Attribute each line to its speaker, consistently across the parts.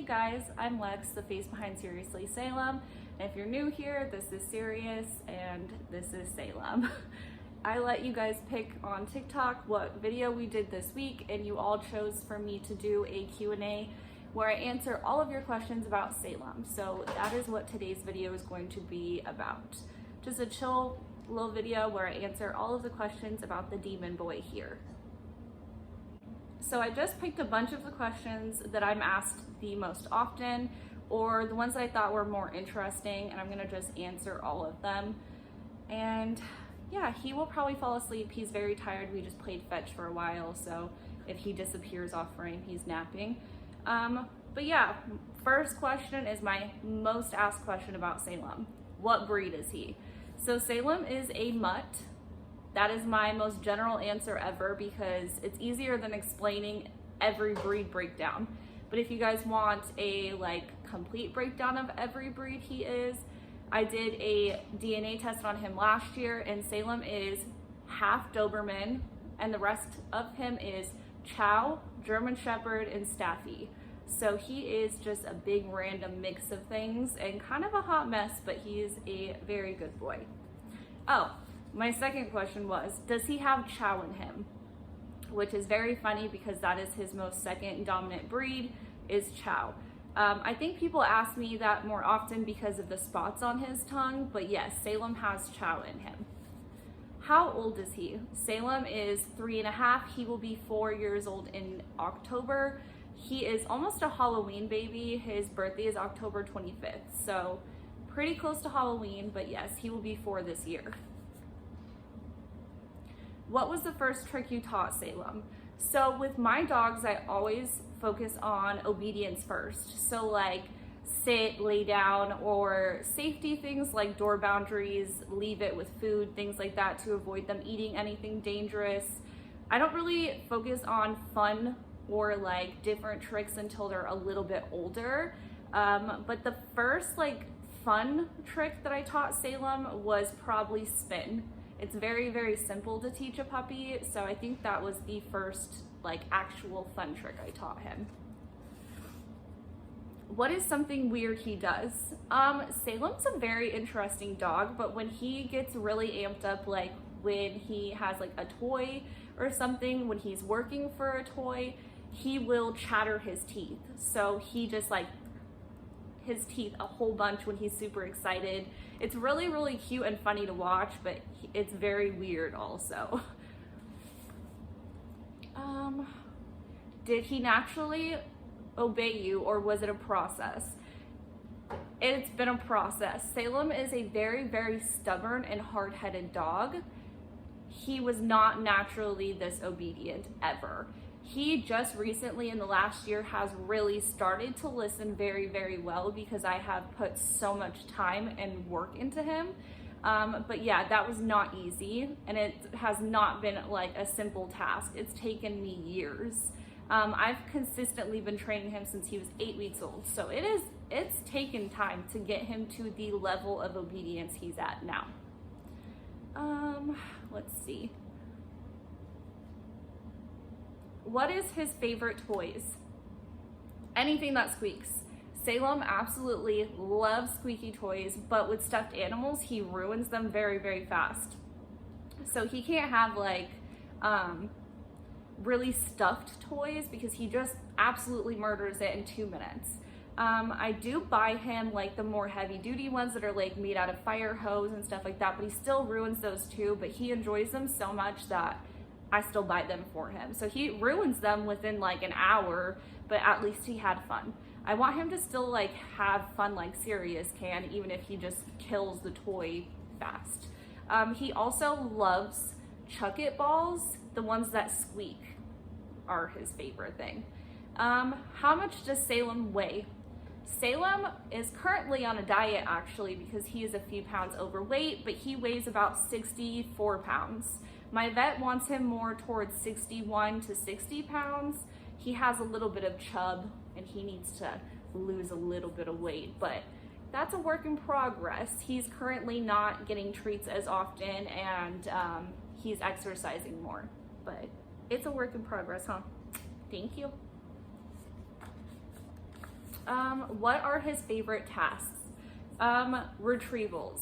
Speaker 1: guys, I'm Lex, the face behind Seriously Salem. And if you're new here, this is Serious and this is Salem. I let you guys pick on TikTok what video we did this week, and you all chose for me to do a Q&A where I answer all of your questions about Salem. So that is what today's video is going to be about. Just a chill little video where I answer all of the questions about the demon boy here. So I just picked a bunch of the questions that I'm asked the most often, or the ones that I thought were more interesting, and I'm gonna just answer all of them. And yeah, he will probably fall asleep. He's very tired. We just played fetch for a while, so if he disappears off frame, he's napping. But yeah, first question is my most asked question about Salem. What breed is he? So Salem is a mutt. That is my most general answer ever because it's easier than explaining every breed breakdown. But if you guys want a complete breakdown of every breed he is, I did a DNA test on him last year, and Salem is half Doberman, and the rest of him is Chow, German Shepherd, and Staffy. So he is just a big random mix of things and kind of a hot mess, but he is a very good boy. Oh, my second question was, does he have Chow in him? Which is very funny because that is his most second dominant breed, is Chow. I think people ask me that more often because of the spots on his tongue, but yes, Salem has Chow in him. How old is he? Salem is 3.5. He will be 4 years old in October. He is almost a Halloween baby. His birthday is October 25th, so pretty close to Halloween, but yes, he will be 4 this year. What was the first trick you taught Salem? So with my dogs, I always focus on obedience first. So like sit, lay down, or safety things like door boundaries, leave it with food, things like that to avoid them eating anything dangerous. I don't really focus on fun or different tricks until they're a little bit older. But the first fun trick that I taught Salem was probably spin. It's very, very simple to teach a puppy, so I think that was the first actual fun trick I taught him. What is something weird he does? Salem's a very interesting dog, but when he gets really amped up, when he has a toy or something, when he's working for a toy, he will chatter his teeth. So he just his teeth a whole bunch when he's super excited. It's really, really cute and funny to watch, but it's very weird also. Did he naturally obey you, or was it a process? It's been a process. Salem is a very, very stubborn and hard-headed dog. He was not naturally this obedient ever. He just recently in the last year has really started to listen very, very well because I have put so much time and work into him. But yeah, that was not easy, and it has not been a simple task. It's taken me years. I've consistently been training him since he was 8 weeks old. So it's taken time to get him to the level of obedience he's at now. Let's see. What is his favorite toys? Anything that squeaks. Salem absolutely loves squeaky toys, but with stuffed animals, he ruins them very, very fast. So he can't have really stuffed toys because he just absolutely murders it in 2 minutes. I do buy him the more heavy duty ones that are made out of fire hose and stuff like that, but he still ruins those too, but he enjoys them so much that I still buy them for him. So he ruins them within an hour, but at least he had fun. I want him to still have fun like Sirius can, even if he just kills the toy fast. He also loves Chuck-It balls. The ones that squeak are his favorite thing. How much does Salem weigh? Salem is currently on a diet actually because he is a few pounds overweight, but he weighs about 64 pounds. My vet wants him more towards 61 to 60 pounds. He has a little bit of chub and he needs to lose a little bit of weight, but that's a work in progress. He's currently not getting treats as often, and he's exercising more, but it's a work in progress, huh? Thank you. What are his favorite tasks? Retrievals.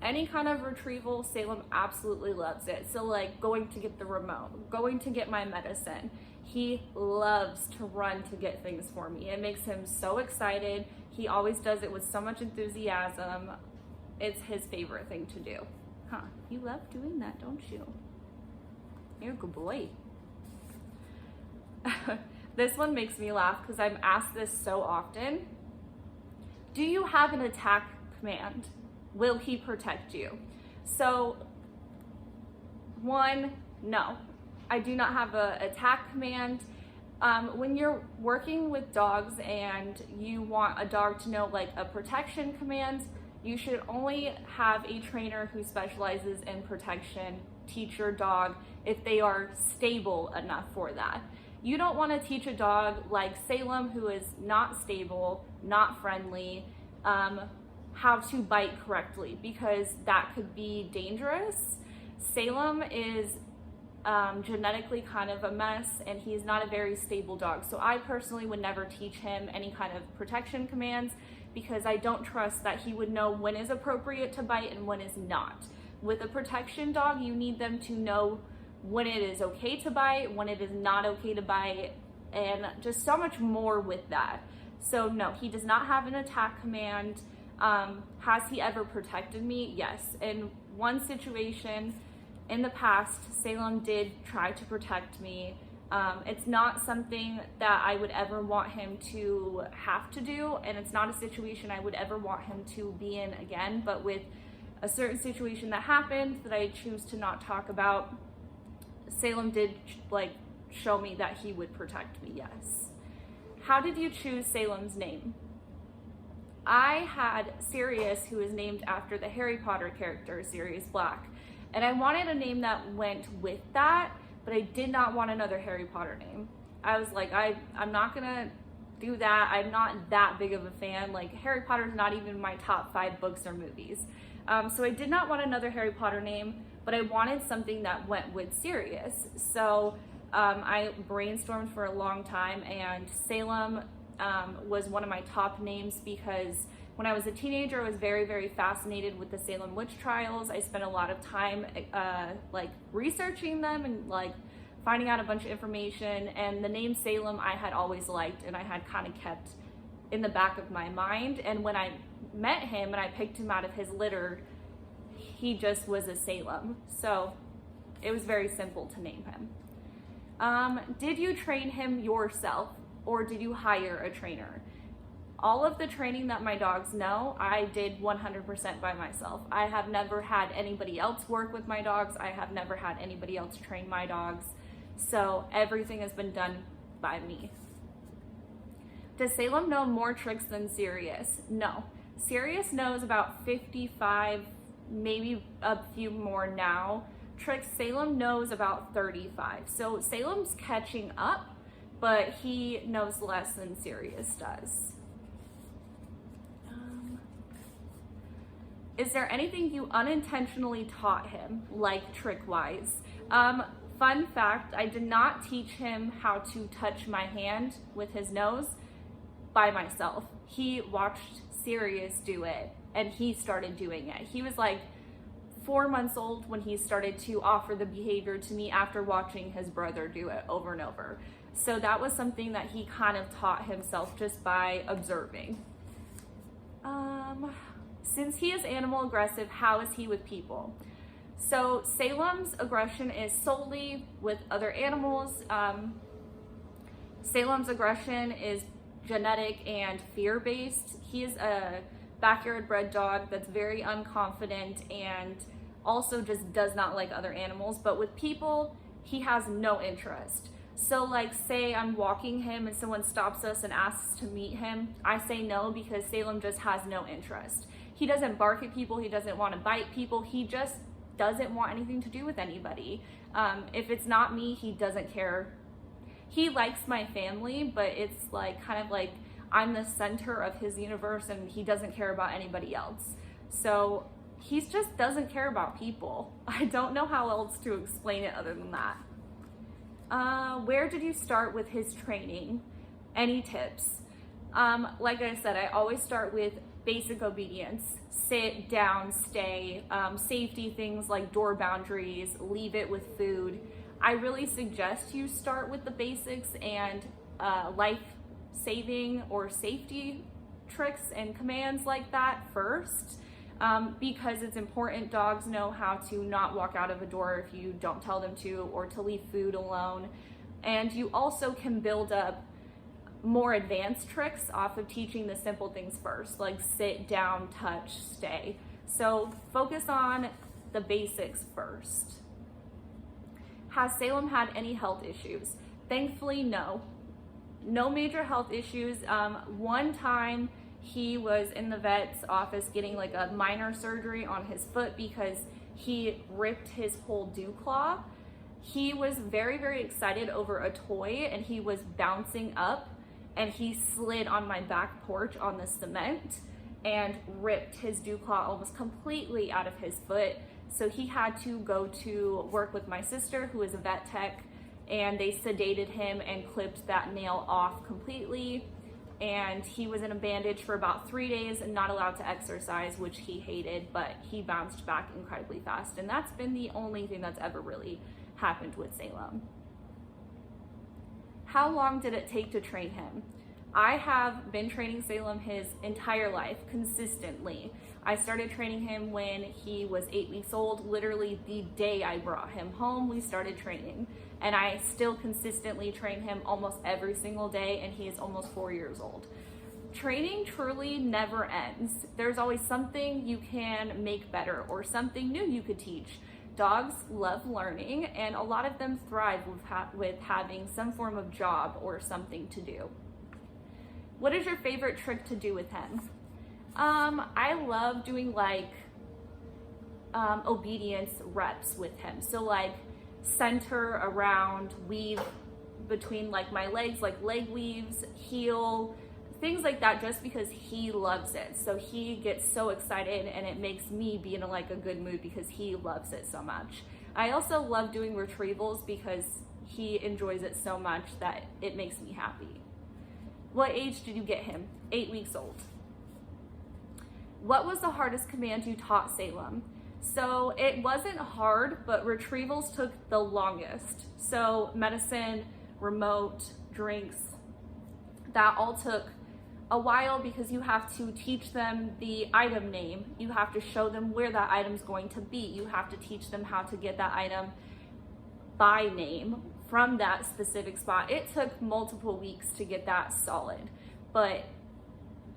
Speaker 1: Any kind of retrieval, Salem absolutely loves it. So like going to get the remote, going to get my medicine. He loves to run to get things for me. It makes him so excited. He always does it with so much enthusiasm. It's his favorite thing to do. Huh, you love doing that, don't you? You're a good boy. This one makes me laugh because I'm asked this so often. Do you have an attack command? Will he protect you? So, one, no. I do not have an attack command. When you're working with dogs and you want a dog to know like a protection command, you should only have a trainer who specializes in protection teach your dog if they are stable enough for that. You don't want to teach a dog like Salem, who is not stable, not friendly, how to bite correctly, because that could be dangerous. Salem is genetically kind of a mess, and he's not a very stable dog. So I personally would never teach him any kind of protection commands because I don't trust that he would know when is appropriate to bite and when is not. With a protection dog, you need them to know when it is okay to bite, when it is not okay to bite, and just so much more with that. So no, he does not have an attack command. Has he ever protected me? Yes. In one situation in the past, Salem did try to protect me. It's not something that I would ever want him to have to do, and it's not a situation I would ever want him to be in again, but with a certain situation that happened that I choose to not talk about, Salem did like show me that he would protect me, yes. How did you choose Salem's name? I had Sirius, who is named after the Harry Potter character, Sirius Black. And I wanted a name that went with that, but I did not want another Harry Potter name. I was like, I'm not gonna do that. I'm not that big of a fan. Like, Harry Potter's not even my top 5 books or movies. So I did not want another Harry Potter name, but I wanted something that went with Sirius. So I brainstormed for a long time, and Salem was one of my top names because when I was a teenager, I was very, very fascinated with the Salem witch trials. I spent a lot of time like researching them and like finding out a bunch of information, and the name Salem I had always liked and I had kind of kept in the back of my mind. And when I met him and I picked him out of his litter, he just was a Salem. So it was very simple to name him. Did you train him yourself or did you hire a trainer? All of the training that my dogs know, I did 100% by myself. I have never had anybody else work with my dogs. I have never had anybody else train my dogs. So everything has been done by me. Does Salem know more tricks than Sirius? No. Sirius knows about 55, maybe a few more now. Tricks, Salem knows about 35. So Salem's catching up, but he knows less than Sirius does. Is there anything you unintentionally taught him, like trick-wise? Fun fact, I did not teach him how to touch my hand with his nose by myself. He watched Sirius do it, and he started doing it. He was like 4 months old when he started to offer the behavior to me after watching his brother do it over and over. So that was something that he kind of taught himself just by observing. Since he is animal aggressive, how is he with people? So Salem's aggression is solely with other animals. Salem's aggression is genetic and fear-based. He is a backyard bred dog that's very unconfident and also just does not like other animals. But with people, he has no interest. So like say I'm walking him and someone stops us and asks to meet him, I say no because Salem just has no interest. He doesn't bark at people, he doesn't want to bite people, he just doesn't want anything to do with anybody. If it's not me, he doesn't care. He likes my family, but it's like kind of like I'm the center of his universe and he doesn't care about anybody else. So he just doesn't care about people. I don't know how else to explain it other than that. Where did you start with his training? Any tips? Like I said, I always start with basic obedience: sit, down, stay, safety things like door boundaries, leave it with food. I really suggest you start with the basics and life-saving or safety tricks and commands like that first, because it's important. Dogs know how to not walk out of a door if you don't tell them to, or to leave food alone. And you also can build up more advanced tricks off of teaching the simple things first, like sit, down, touch, stay. So focus on the basics first. Has Salem had any health issues? Thankfully, no. No major health issues. One time he was in the vet's office getting like a minor surgery on his foot because he ripped his whole dew claw. He was very, very excited over a toy, and he was bouncing up, and he slid on my back porch on the cement and ripped his dew claw almost completely out of his foot. So he had to go to work with my sister, who is a vet tech, and they sedated him and clipped that nail off completely. And he was in a bandage for about 3 days and not allowed to exercise, which he hated, but he bounced back incredibly fast. And that's been the only thing that's ever really happened with Salem. How long did it take to train him? I have been training Salem his entire life consistently. I started training him when he was 8 weeks old. Literally the day I brought him home, we started training. And I still consistently train him almost every single day, and he is almost 4 years old. Training truly never ends. There's always something you can make better or something new you could teach. Dogs love learning, and a lot of them thrive with having some form of job or something to do. What is your favorite trick to do with him? I love doing like obedience reps with him. So like center, around, weave between like my legs, like leg weaves, heel, things like that, just because he loves it. So he gets so excited, and it makes me be in like a good mood because he loves it so much. I also love doing retrievals because he enjoys it so much that it makes me happy. What age did you get him? 8 weeks old. What was the hardest command you taught Salem? So it wasn't hard, but retrievals took the longest. So medicine, remote, drinks, that all took a while because you have to teach them the item name. You have to show them where that item's going to be. You have to teach them how to get that item by name from that specific spot. It took multiple weeks to get that solid, but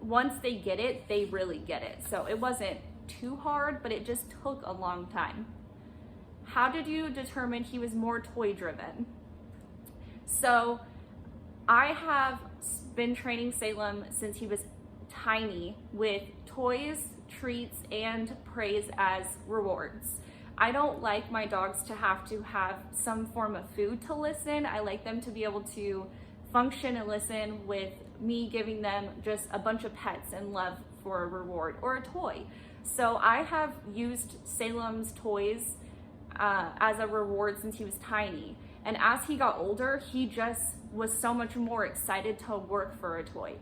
Speaker 1: once they get it, they really get it. So it wasn't too hard, but it just took a long time. How did you determine he was more toy driven? So I have been training Salem since he was tiny with toys, treats, and praise as rewards. I don't like my dogs to have some form of food to listen. I like them to be able to function and listen with me giving them just a bunch of pets and love for a reward or a toy. So I have used Salem's toys as a reward since he was tiny. And as he got older, he just was so much more excited to work for a toy.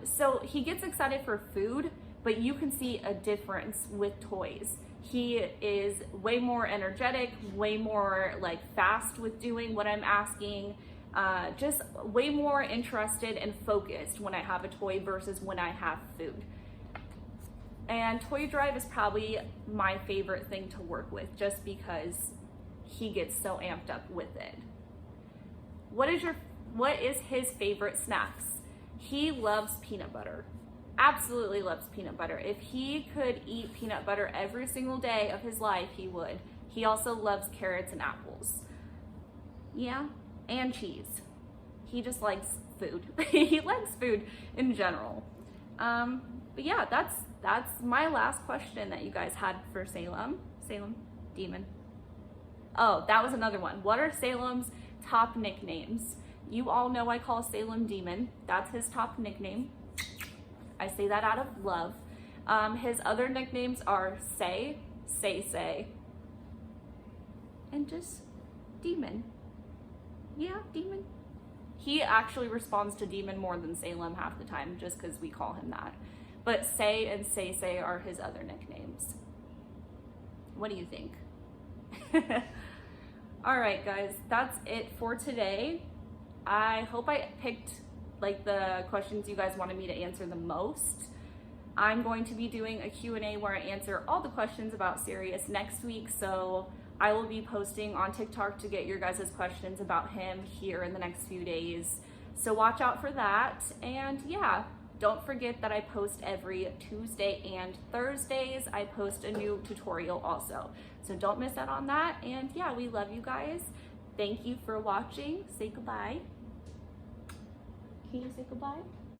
Speaker 1: So he gets excited for food, but you can see a difference with toys. He is way more energetic, way more like fast with doing what I'm asking, just way more interested and focused when I have a toy versus when I have food. And toy drive is probably my favorite thing to work with just because he gets so amped up with it. What is his favorite snacks? He loves peanut butter. Absolutely loves peanut butter. If he could eat peanut butter every single day of his life, he would. He also loves carrots and apples. Yeah, and cheese. He just likes food. He likes food in general. But yeah, that's my last question that you guys had for Salem. Salem, Demon. Oh, that was another one. What are Salem's top nicknames? You all know I call Salem Demon. That's his top nickname. I say that out of love. His other nicknames are Say, and just Demon. Yeah, Demon. He actually responds to Demon more than Salem half the time, just because we call him that. But Say and Say are his other nicknames. What do you think? All right, guys, that's it for today. I hope I picked like the questions you guys wanted me to answer the most. I'm going to be doing a Q&A where I answer all the questions about Sirius next week, so I will be posting on TikTok to get your guys' questions about him here in the next few days. So watch out for that. And yeah, don't forget that I post every Tuesday and Thursdays. I post a new tutorial also. So don't miss out on that. And yeah, we love you guys. Thank you for watching. Say goodbye. Can you say goodbye?